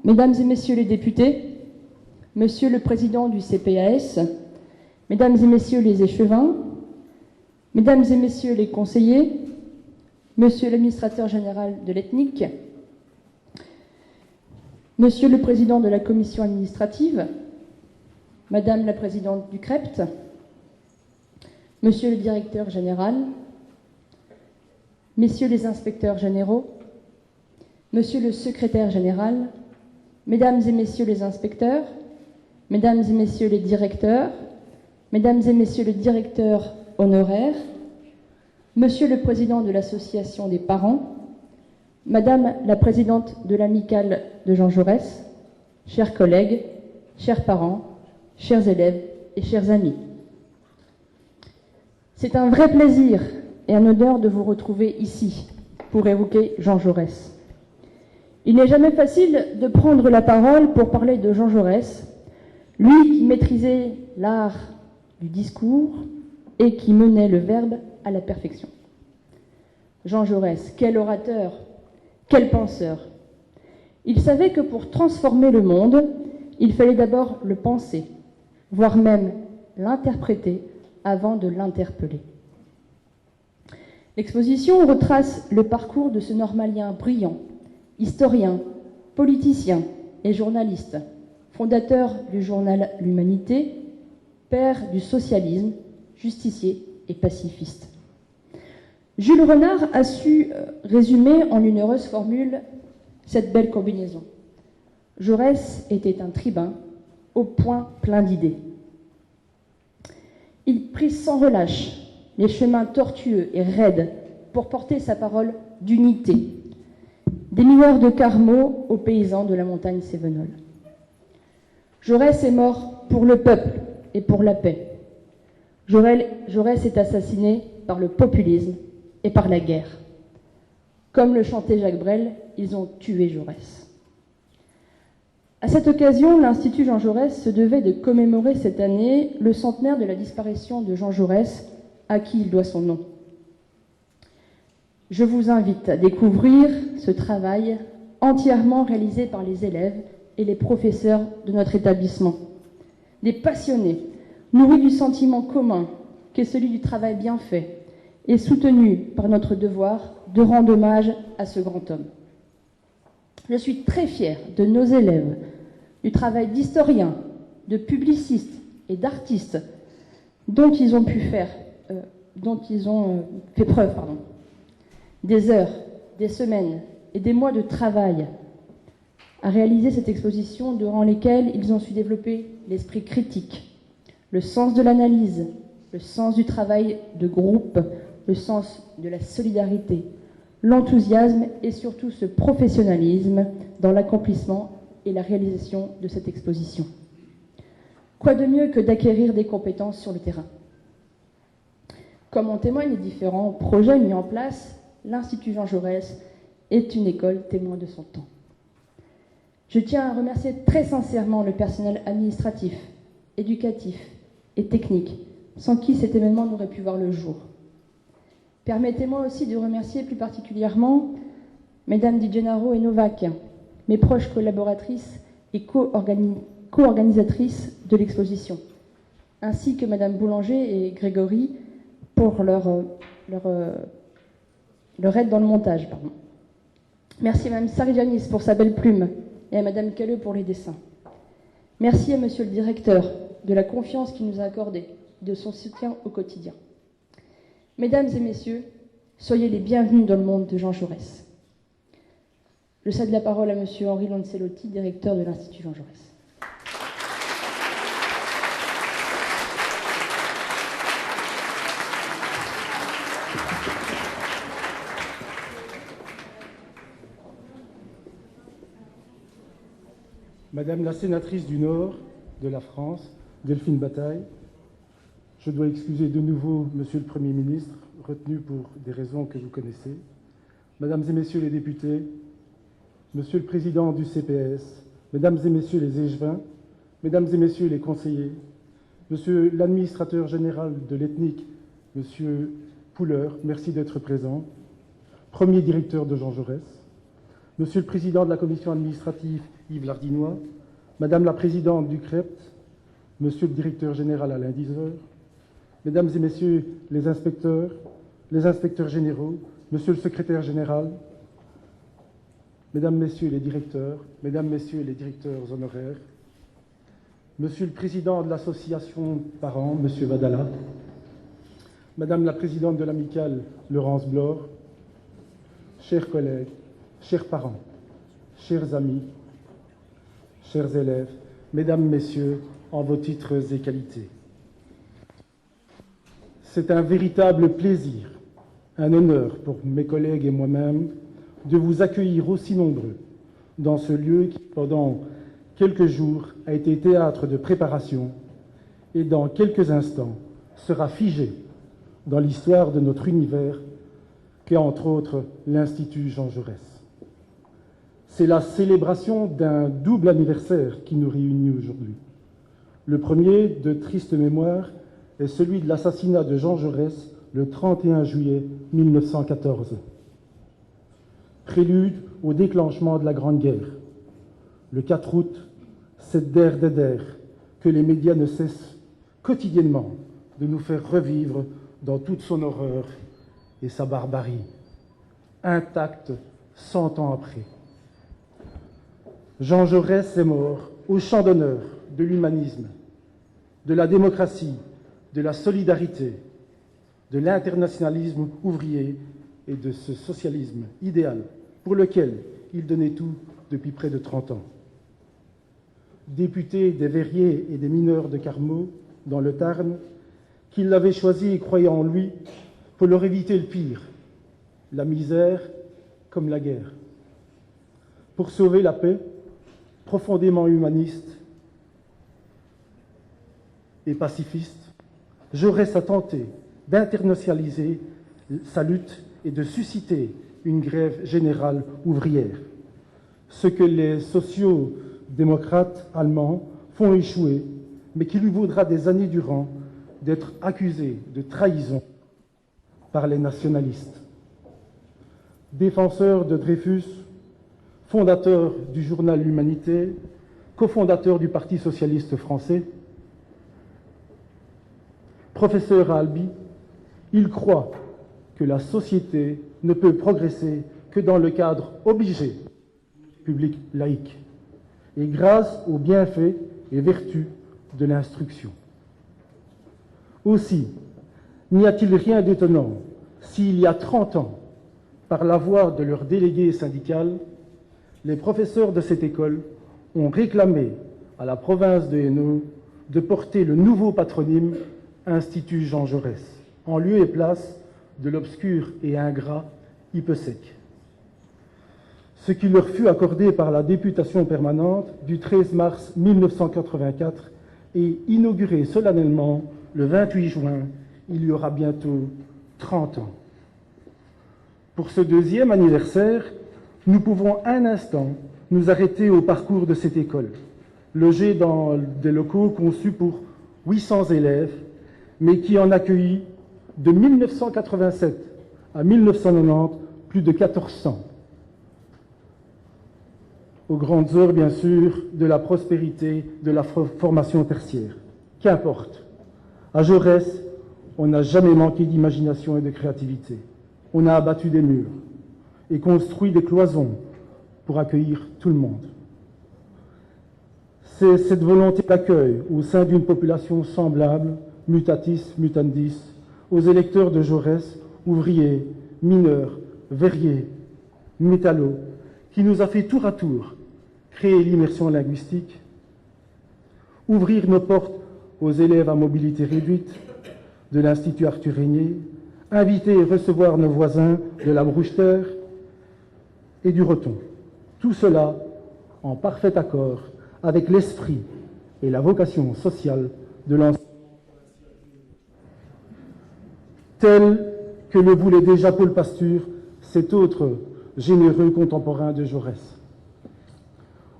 Mesdames et Messieurs les députés, Monsieur le Président du CPAS, Mesdames et Messieurs les échevins, Mesdames et Messieurs les conseillers, Monsieur l'administrateur général de l'Ethnique, Monsieur le Président de la Commission administrative, Madame la Présidente du CREPT, Monsieur le Directeur général, Messieurs les inspecteurs généraux, Monsieur le Secrétaire général, Mesdames et Messieurs les inspecteurs, Mesdames et Messieurs les directeurs, Mesdames et Messieurs les directeurs honoraires, Monsieur le Président de l'Association des parents, Madame la Présidente de l'Amicale de Jean Jaurès, chers collègues, chers parents, chers élèves et chers amis. C'est un vrai plaisir et un honneur de vous retrouver ici pour évoquer Jean Jaurès. Il n'est jamais facile de prendre la parole pour parler de Jean Jaurès, lui qui maîtrisait l'art du discours et qui menait le verbe à la perfection. Jean Jaurès, quel orateur, quel penseur. Il savait que pour transformer le monde, il fallait d'abord le penser, voire même l'interpréter avant de l'interpeller. L'exposition retrace le parcours de ce normalien brillant, historien, politicien et journaliste, fondateur du journal L'Humanité, père du socialisme, justicier et pacifiste. Jules Renard a su résumer en une heureuse formule cette belle combinaison. Jaurès était un tribun, au point plein d'idées. Il prit sans relâche les chemins tortueux et raides pour porter sa parole d'unité, des mineurs de Carmaux aux paysans de la montagne Cévenole. Jaurès est mort pour le peuple et pour la paix. Jaurès est assassiné par le populisme et par la guerre. Comme le chantait Jacques Brel, ils ont tué Jaurès. À cette occasion, l'Institut Jean Jaurès se devait de commémorer cette année le centenaire de la disparition de Jean Jaurès, à qui il doit son nom. Je vous invite à découvrir ce travail entièrement réalisé par les élèves et les professeurs de notre établissement. Des passionnés, nourris du sentiment commun qu'est celui du travail bien fait et soutenus par notre devoir de rendre hommage à ce grand homme. Je suis très fière de nos élèves, du travail d'historiens, de publicistes et d'artistes dont ils ont fait preuve. Des heures, des semaines et des mois de travail à réaliser cette exposition durant lesquelles ils ont su développer l'esprit critique, le sens de l'analyse, le sens du travail de groupe, le sens de la solidarité, l'enthousiasme et surtout ce professionnalisme dans l'accomplissement et la réalisation de cette exposition. Quoi de mieux que d'acquérir des compétences sur le terrain? Comme en témoignent les différents projets mis en place, l'Institut Jean Jaurès est une école témoin de son temps. Je tiens à remercier très sincèrement le personnel administratif, éducatif et technique, sans qui cet événement n'aurait pu voir le jour. Permettez-moi aussi de remercier plus particulièrement Mesdames Di Gennaro et Novak, mes proches collaboratrices et co-organisatrices de l'exposition, ainsi que Madame Boulanger et Grégory pour leur aide dans le montage. Merci à Mme Sarijanis pour sa belle plume et à Mme Calleux pour les dessins. Merci à Monsieur le Directeur de la confiance qu'il nous a accordée, de son soutien au quotidien. Mesdames et Messieurs, soyez les bienvenus dans le monde de Jean Jaurès. Je cède la parole à Monsieur Henri Lancelotti, directeur de l'Institut Jean Jaurès. Madame la sénatrice du Nord de la France, Delphine Bataille, je dois excuser de nouveau Monsieur le Premier ministre, retenu pour des raisons que vous connaissez. Mesdames et Messieurs les députés, Monsieur le Président du CPS, Mesdames et Messieurs les échevins, Mesdames et Messieurs les conseillers, Monsieur l'administrateur général de l'Ethnique, Monsieur Pouleur, merci d'être présent, premier directeur de Jean Jaurès, Monsieur le Président de la Commission administrative, Yves Lardinois, Madame la Présidente du CREPT, Monsieur le Directeur général Alain Dizer, Mesdames et Messieurs les inspecteurs généraux, Monsieur le Secrétaire général, Mesdames, Messieurs les directeurs, Mesdames, Messieurs les directeurs honoraires, Monsieur le Président de l'association Parents, Monsieur Vadala, Madame la Présidente de l'Amicale, Laurence Blore, chers collègues, chers parents, chers amis, chers élèves, Mesdames, Messieurs, en vos titres et qualités. C'est un véritable plaisir, un honneur pour mes collègues et moi-même de vous accueillir aussi nombreux dans ce lieu qui, pendant quelques jours, a été théâtre de préparation et dans quelques instants sera figé dans l'histoire de notre univers qu'est entre autres l'Institut Jean Jaurès. C'est la célébration d'un double anniversaire qui nous réunit aujourd'hui. Le premier, de triste mémoire, est celui de l'assassinat de Jean Jaurès le 31 juillet 1914. Prélude au déclenchement de la Grande Guerre. Le 4 août, cette der des der que les médias ne cessent quotidiennement de nous faire revivre dans toute son horreur et sa barbarie, intacte 100 ans après. Jean Jaurès est mort au champ d'honneur de l'humanisme, de la démocratie, de la solidarité, de l'internationalisme ouvrier et de ce socialisme idéal pour lequel il donnait tout depuis près de 30 ans. Député des Verriers et des mineurs de Carmaux, dans le Tarn, qu'il l'avait choisi et croyait en lui pour leur éviter le pire, la misère comme la guerre. Pour sauver la paix, profondément humaniste et pacifiste, Jaurès a tenté d'internationaliser sa lutte et de susciter une grève générale ouvrière, ce que les sociaux-démocrates allemands font échouer, mais qui lui vaudra des années durant d'être accusé de trahison par les nationalistes. Défenseur de Dreyfus, fondateur du journal L'Humanité, cofondateur du Parti socialiste français, professeur à Albi, il croit que la société ne peut progresser que dans le cadre obligé d'une république laïque et grâce aux bienfaits et vertus de l'instruction. Aussi, n'y a-t-il rien d'étonnant s'il y a 30 ans, par la voix de leur délégué syndical, les professeurs de cette école ont réclamé à la province de Hainaut de porter le nouveau patronyme Institut Jean Jaurès, en lieu et place de l'obscur et ingrat IPESEC, ce qui leur fut accordé par la députation permanente du 13 mars 1984 et inauguré solennellement le 28 juin, il y aura bientôt 30 ans. Pour ce deuxième anniversaire, nous pouvons un instant nous arrêter au parcours de cette école, logée dans des locaux conçus pour 800 élèves, mais qui en accueillit de 1987 à 1990 plus de 1400. Aux grandes heures, bien sûr, de la prospérité de la formation tertiaire. Qu'importe. À Jaurès, on n'a jamais manqué d'imagination et de créativité. On a abattu des murs et construit des cloisons pour accueillir tout le monde. C'est cette volonté d'accueil au sein d'une population semblable, mutatis mutandis, aux électeurs de Jaurès, ouvriers, mineurs, verriers, métallos, qui nous a fait tour à tour créer l'immersion linguistique, ouvrir nos portes aux élèves à mobilité réduite de l'Institut Arthur Régnier, inviter et recevoir nos voisins de la Brouche-Terre et du Roton. Tout cela en parfait accord avec l'esprit et la vocation sociale de l'enseignement tel que le voulait déjà Paul Pasture, cet autre généreux contemporain de Jaurès.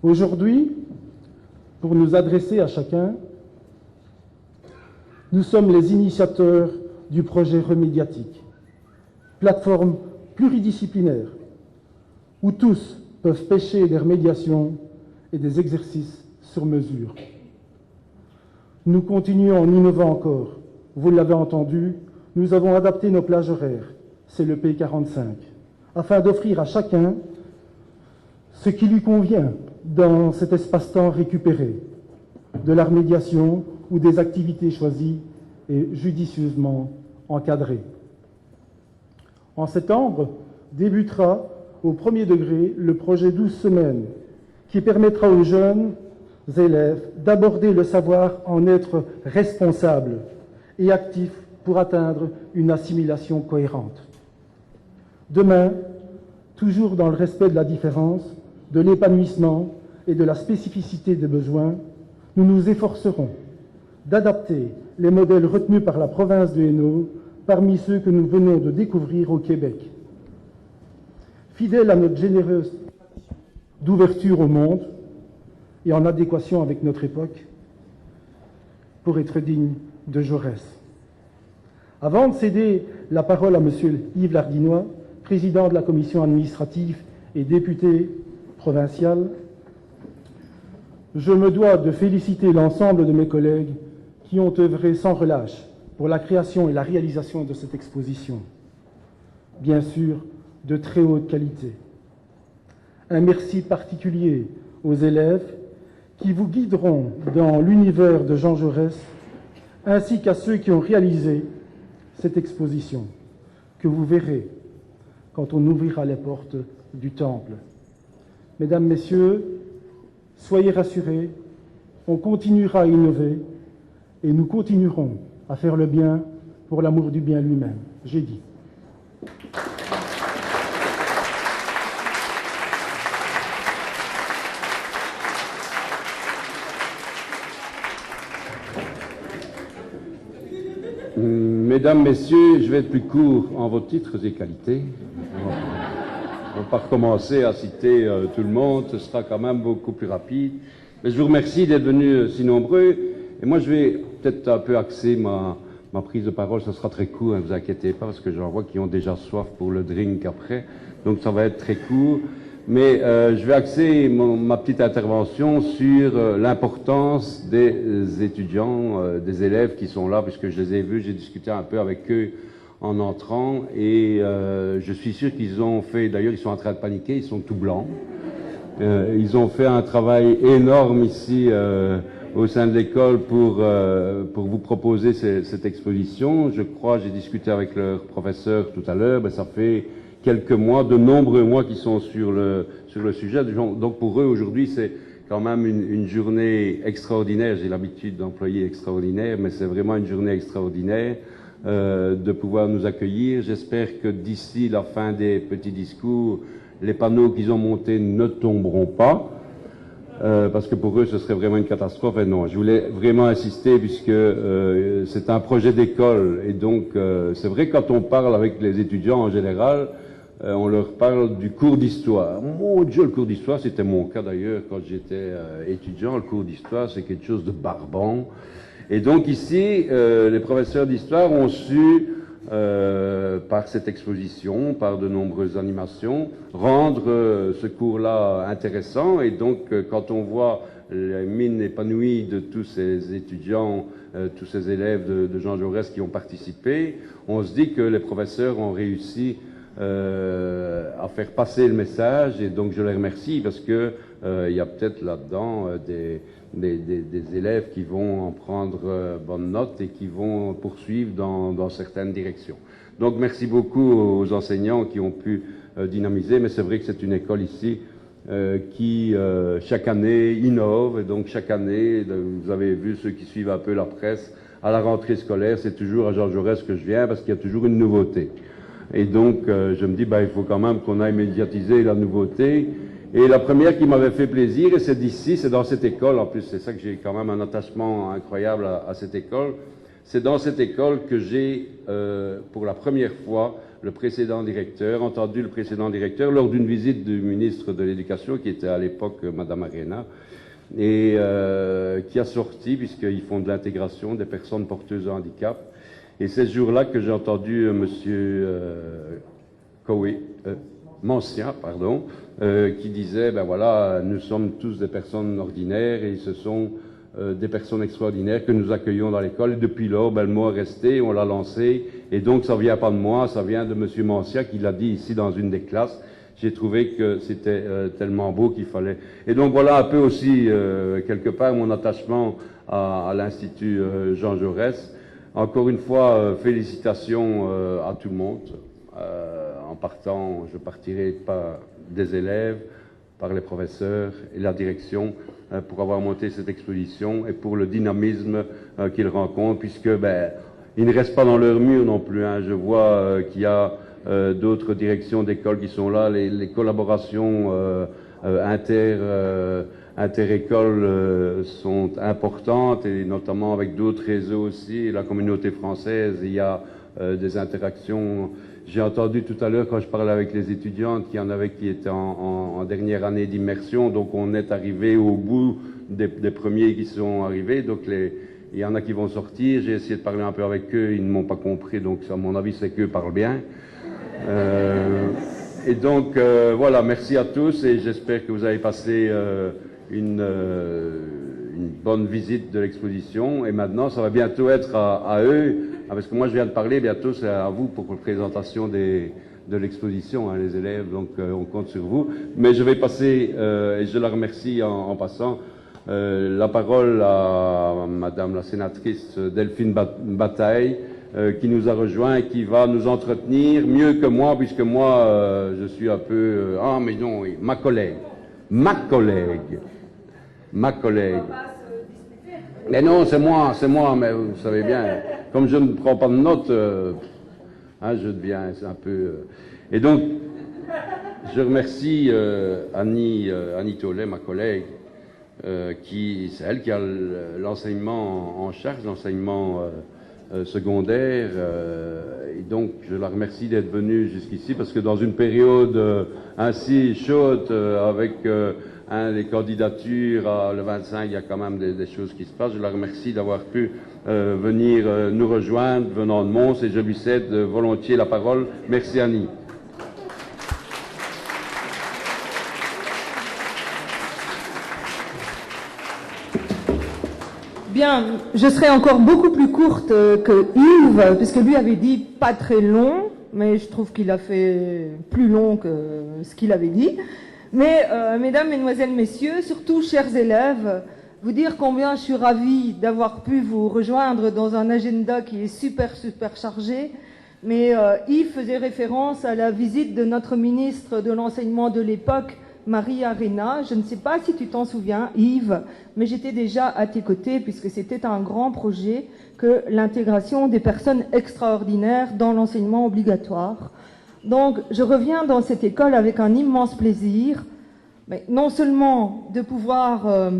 Aujourd'hui, pour nous adresser à chacun, nous sommes les initiateurs du projet Remédiatique, plateforme pluridisciplinaire où tous peuvent pêcher des remédiations et des exercices sur mesure. Nous continuons en innovant encore. Vous l'avez entendu, nous avons adapté nos plages horaires, c'est le P45, afin d'offrir à chacun ce qui lui convient dans cet espace-temps récupéré, de la remédiation ou des activités choisies et judicieusement encadrées. En septembre, débutera au premier degré le projet 12 semaines qui permettra aux jeunes élèves d'aborder le savoir en être responsables et actifs pour atteindre une assimilation cohérente. Demain, toujours dans le respect de la différence, de l'épanouissement et de la spécificité des besoins, nous nous efforcerons d'adapter les modèles retenus par la province de Hainaut parmi ceux que nous venons de découvrir au Québec. Fidèle à notre généreuse d'ouverture au monde et en adéquation avec notre époque, pour être digne de Jaurès. Avant de céder la parole à M. Yves Lardinois, président de la commission administrative et député provincial, je me dois de féliciter l'ensemble de mes collègues qui ont œuvré sans relâche pour la création et la réalisation de cette exposition, bien sûr de très haute qualité. Un merci particulier aux élèves qui vous guideront dans l'univers de Jean Jaurès, ainsi qu'à ceux qui ont réalisé cette exposition, que vous verrez quand on ouvrira les portes du temple. Mesdames, Messieurs, soyez rassurés, on continuera à innover et nous continuerons à faire le bien pour l'amour du bien lui-même. J'ai dit. Mesdames, Messieurs, je vais être plus court en vos titres et qualités. On ne va pas recommencer à citer tout le monde, ce sera quand même beaucoup plus rapide. Mais je vous remercie d'être venus si nombreux. Et moi, je vais peut-être un peu axer ma prise de parole. Ce sera très court, ne vous inquiétez pas, parce que j'en vois qui ont déjà soif pour le drink après. Donc ça va être très court. Mais je vais axer ma petite intervention sur l'importance des étudiants, des élèves qui sont là, puisque je les ai vus, j'ai discuté un peu avec eux en entrant, et je suis sûr qu'ils ont fait, d'ailleurs ils sont en train de paniquer, ils sont tout blancs. Ils ont fait un travail énorme ici au sein de l'école pour vous proposer cette exposition. Je crois, j'ai discuté avec leur professeur tout à l'heure, ça fait quelques mois, de nombreux mois qui sont sur le sujet. Donc pour eux, aujourd'hui, c'est quand même une journée extraordinaire. J'ai l'habitude d'employer extraordinaire, mais c'est vraiment une journée extraordinaire de pouvoir nous accueillir. J'espère que d'ici la fin des petits discours, les panneaux qu'ils ont montés ne tomberont pas, parce que pour eux, ce serait vraiment une catastrophe. Et non, je voulais vraiment insister, puisque c'est un projet d'école. Et donc, c'est vrai, quand on parle avec les étudiants en général, on leur parle du cours d'histoire. Mon Dieu, le cours d'histoire, c'était mon cas d'ailleurs quand j'étais étudiant. Le cours d'histoire, c'est quelque chose de barbant. Et donc ici, les professeurs d'histoire ont su, par cette exposition, par de nombreuses animations, rendre ce cours-là intéressant. Et donc, quand on voit les mines épanouies de tous ces étudiants, tous ces élèves de Jean Jaurès qui ont participé, on se dit que les professeurs ont réussi à faire passer le message, et donc je les remercie, parce que il y a peut-être là-dedans des élèves qui vont en prendre bonne note et qui vont poursuivre dans certaines directions. Donc merci beaucoup aux enseignants qui ont pu dynamiser, mais c'est vrai que c'est une école ici qui chaque année innove, et donc chaque année, vous avez vu ceux qui suivent un peu la presse, à la rentrée scolaire, c'est toujours à Jean Jaurès que je viens, parce qu'il y a toujours une nouveauté. Et donc, je me dis, il faut quand même qu'on aille médiatiser la nouveauté. Et la première qui m'avait fait plaisir, et c'est d'ici, c'est dans cette école, en plus, c'est ça que j'ai quand même un attachement incroyable à cette école, c'est dans cette école que j'ai, pour la première fois, entendu le précédent directeur, lors d'une visite du ministre de l'Éducation, qui était à l'époque Madame Arena, et qui a sorti, puisqu'ils font de l'intégration des personnes porteuses de handicap. Et c'est ce jour-là que j'ai entendu Monsieur Mancia, pardon, qui disait, ben voilà, nous sommes tous des personnes ordinaires et ce sont des personnes extraordinaires que nous accueillons dans l'école. Et depuis lors, ben, le mot est resté, on l'a lancé. Et donc, ça vient pas de moi, ça vient de Monsieur Mancia qui l'a dit ici dans une des classes. J'ai trouvé que c'était tellement beau qu'il fallait. Et donc, voilà un peu aussi, quelque part, mon attachement à l'Institut Jean Jaurès. Encore une fois, félicitations à tout le monde. En partant, je partirai par des élèves, par les professeurs et la direction pour avoir monté cette exposition et pour le dynamisme qu'ils rencontrent, puisque ben, ils ne restent pas dans leur mur non plus. Hein. Je vois qu'il y a d'autres directions d'écoles qui sont là, les collaborations inter-écoles sont importantes, et notamment avec d'autres réseaux aussi. La communauté française, il y a des interactions. J'ai entendu tout à l'heure, quand je parlais avec les étudiantes, qu'il y en avait qui étaient en dernière année d'immersion, donc on est arrivé au bout des premiers qui sont arrivés, donc il y en a qui vont sortir. J'ai essayé de parler un peu avec eux, ils ne m'ont pas compris, donc à mon avis c'est qu'eux parlent bien. Et donc voilà, merci à tous, et j'espère que vous avez passé une bonne visite de l'exposition. Et maintenant, ça va bientôt être à eux, parce que moi je viens de parler, bientôt c'est à vous pour la présentation de l'exposition, hein, les élèves, donc on compte sur vous. Mais je vais passer, et je la remercie en passant, la parole à Madame la sénatrice Delphine Bataille, qui nous a rejoint et qui va nous entretenir mieux que moi, puisque moi je suis un peu... ah mais non, oui, ma collègue. Mais non, c'est moi, mais vous savez bien, comme je ne prends pas de notes, hein, je deviens un peu... Et donc, je remercie Annie Tollet, ma collègue, c'est elle qui a l'enseignement en charge, l'enseignement secondaire, et donc je la remercie d'être venue jusqu'ici, parce que dans une période ainsi chaude, avec les candidatures le 25, il y a quand même des choses qui se passent. Je la remercie d'avoir pu venir nous rejoindre venant de Mons, et je lui cède volontiers la parole. Merci Annie. Bien, je serai encore beaucoup plus courte que Yves, puisque lui avait dit pas très long, mais je trouve qu'il a fait plus long que ce qu'il avait dit. Mais, mesdames, mesdemoiselles, messieurs, surtout chers élèves, vous dire combien je suis ravie d'avoir pu vous rejoindre dans un agenda qui est super chargé. Mais Yves faisait référence à la visite de notre ministre de l'enseignement de l'époque, Marie Arena. Je ne sais pas si tu t'en souviens, Yves, mais j'étais déjà à tes côtés, puisque c'était un grand projet que l'intégration des personnes extraordinaires dans l'enseignement obligatoire. Donc, je reviens dans cette école avec un immense plaisir, mais non seulement de pouvoir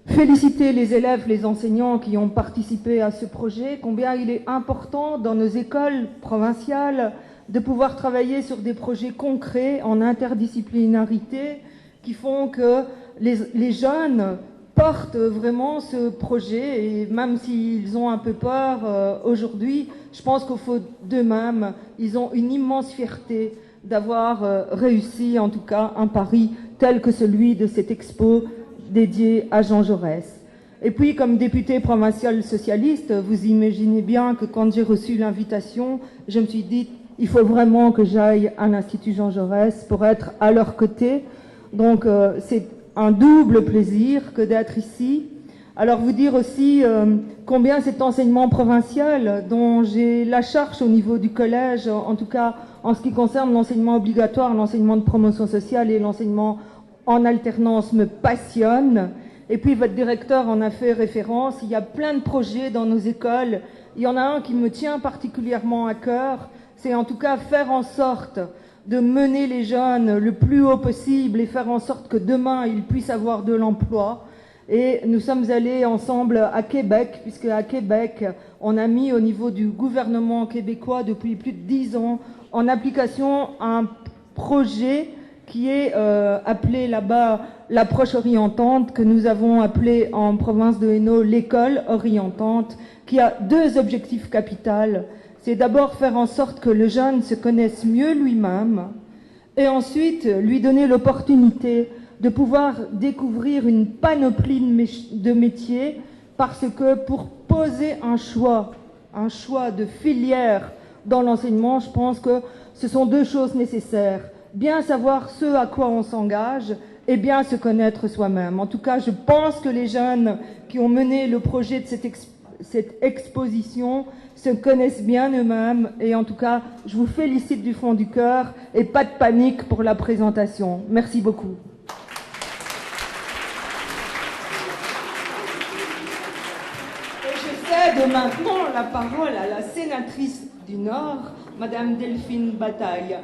féliciter les élèves, les enseignants qui ont participé à ce projet, combien il est important dans nos écoles provinciales de pouvoir travailler sur des projets concrets en interdisciplinarité qui font que les jeunes portent vraiment ce projet, et même s'ils ont un peu peur aujourd'hui, je pense qu'au fond d'eux-mêmes, ils ont une immense fierté d'avoir réussi, en tout cas, un pari tel que celui de cette expo dédiée à Jean Jaurès. Et puis, comme député provincial socialiste, vous imaginez bien que quand j'ai reçu l'invitation, je me suis dit, il faut vraiment que j'aille à l'Institut Jean Jaurès pour être à leur côté. Donc, c'est un double plaisir que d'être ici. Alors, vous dire aussi combien cet enseignement provincial, dont j'ai la charge au niveau du collège, en tout cas en ce qui concerne l'enseignement obligatoire, l'enseignement de promotion sociale et l'enseignement en alternance, me passionne. Et puis, votre directeur en a fait référence. Il y a plein de projets dans nos écoles. Il y en a un qui me tient particulièrement à cœur. C'est en tout cas faire en sorte de mener les jeunes le plus haut possible et faire en sorte que demain, ils puissent avoir de l'emploi. Et nous sommes allés ensemble à Québec, puisque à Québec, on a mis au niveau du gouvernement québécois depuis plus de 10 ans en application un projet qui est appelé là-bas l'approche orientante, que nous avons appelé en province de Hainaut l'école orientante, qui a 2 objectifs capitaux. C'est d'abord faire en sorte que le jeune se connaisse mieux lui-même et ensuite lui donner l'opportunité de pouvoir découvrir une panoplie de métiers, parce que pour poser un choix de filière dans l'enseignement, je pense que ce sont deux choses nécessaires. Bien savoir ce à quoi on s'engage et bien se connaître soi-même. En tout cas, je pense que les jeunes qui ont mené le projet de cette exposition se connaissent bien eux-mêmes, et en tout cas, je vous félicite du fond du cœur et pas de panique pour la présentation. Merci beaucoup. Et je cède maintenant la parole à la sénatrice du Nord, Madame Delphine Bataille.